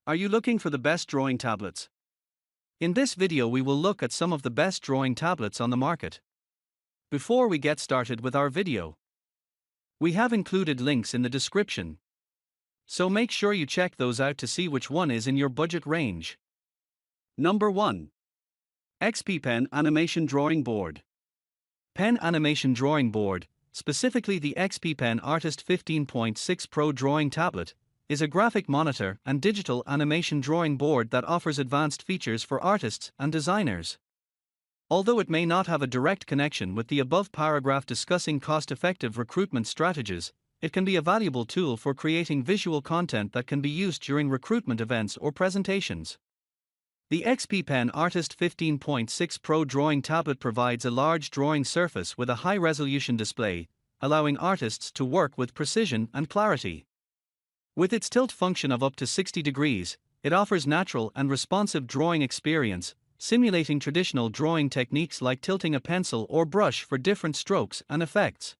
Are you looking for the best drawing tablets? In this video we will look at some of the best drawing tablets on the market. Before we get started with our video, we have included links in the description, so make sure you check those out to see which one is in your budget range. Number 1. XP Pen Animation Drawing Board. Pen Animation Drawing Board, specifically the XP Pen Artist 15.6 Pro Drawing Tablet, is a graphic monitor and digital animation drawing board that offers advanced features for artists and designers. Although it may not have a direct connection with the above paragraph discussing cost-effective recruitment strategies, it can be a valuable tool for creating visual content that can be used during recruitment events or presentations. The XP Pen Artist 15.6 Pro Drawing Tablet provides a large drawing surface with a high-resolution display, allowing artists to work with precision and clarity. With its tilt function of up to 60 degrees, it offers natural and responsive drawing experience, simulating traditional drawing techniques like tilting a pencil or brush for different strokes and effects.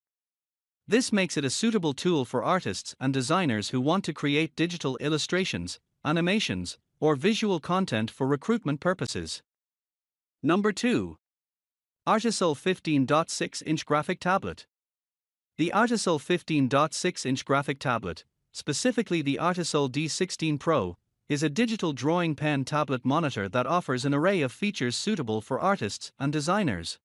This makes it a suitable tool for artists and designers who want to create digital illustrations, animations, or visual content for recruitment purposes. Number 2. Artisul 15.6-inch Graphic Tablet. The Artisul 15.6-inch graphic tablet, specifically the Artisul D16 Pro, is a digital drawing pen tablet monitor that offers an array of features suitable for artists and designers.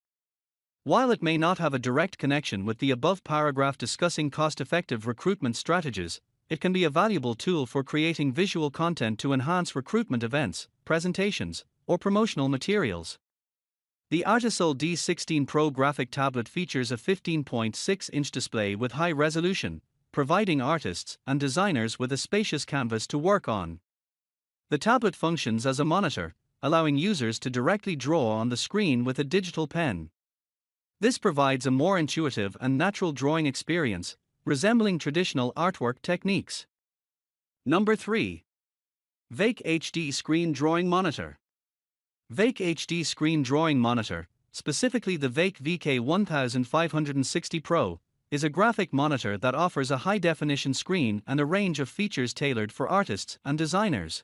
While it may not have a direct connection with the above paragraph discussing cost-effective recruitment strategies, it can be a valuable tool for creating visual content to enhance recruitment events, presentations, or promotional materials. The Artisul D16 Pro graphic tablet features a 15.6-inch display with high resolution, providing artists and designers with a spacious canvas to work on. The tablet functions as a monitor, allowing users to directly draw on the screen with a digital pen. This provides a more intuitive and natural drawing experience, resembling traditional artwork techniques. Number 3. Veikk HD Screen Drawing Monitor. Veikk HD Screen Drawing Monitor, specifically the Veikk VK1560 Pro, is a graphic monitor that offers a high-definition screen and a range of features tailored for artists and designers.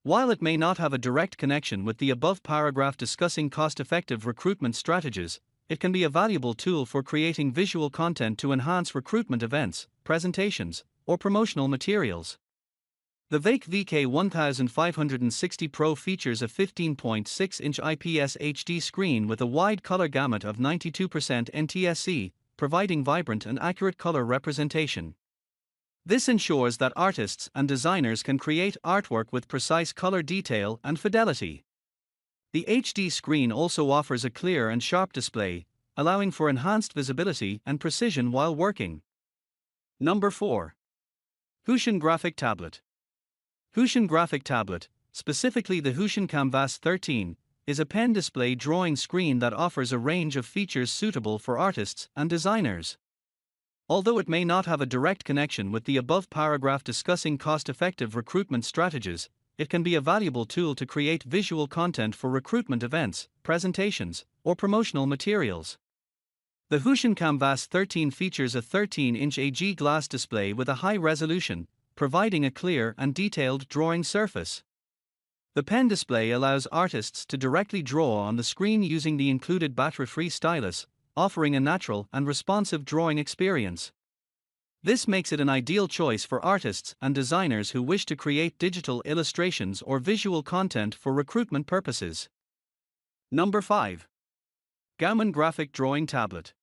While it may not have a direct connection with the above paragraph discussing cost-effective recruitment strategies, it can be a valuable tool for creating visual content to enhance recruitment events, presentations, or promotional materials. The Veikk VK1560 Pro features a 15.6-inch IPS HD screen with a wide color gamut of 92% NTSC, providing vibrant and accurate color representation. This ensures that artists and designers can create artwork with precise color detail and fidelity. The HD screen also offers a clear and sharp display, allowing for enhanced visibility and precision while working. Number 4. Huion Graphic Tablet. Huion Graphic Tablet, specifically the Huion Canvas 13, is a pen display drawing screen that offers a range of features suitable for artists and designers. Although it may not have a direct connection with the above paragraph discussing cost-effective recruitment strategies, it can be a valuable tool to create visual content for recruitment events, presentations, or promotional materials. The Huion Canvas 13 features a 13-inch AG glass display with a high resolution, providing a clear and detailed drawing surface. The pen display allows artists to directly draw on the screen using the included battery-free stylus, offering a natural and responsive drawing experience. This makes it an ideal choice for artists and designers who wish to create digital illustrations or visual content for recruitment purposes. Number 5. GAOMON Graphic Drawing Tablet.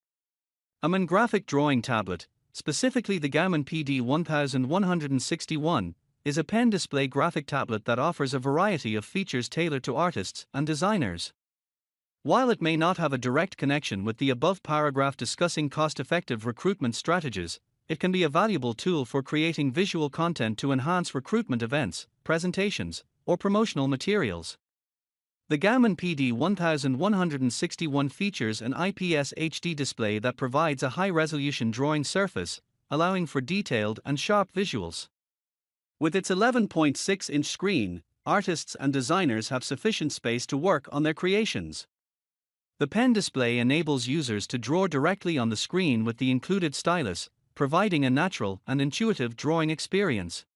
GAOMON Graphic Drawing Tablet, specifically the GAOMON PD1161, is a pen display graphic tablet that offers a variety of features tailored to artists and designers. While it may not have a direct connection with the above paragraph discussing cost-effective recruitment strategies, it can be a valuable tool for creating visual content to enhance recruitment events, presentations, or promotional materials. The GAOMON PD1161 features an IPS HD display that provides a high-resolution drawing surface, allowing for detailed and sharp visuals. With its 11.6-inch screen, artists and designers have sufficient space to work on their creations. The pen display enables users to draw directly on the screen with the included stylus, providing a natural and intuitive drawing experience.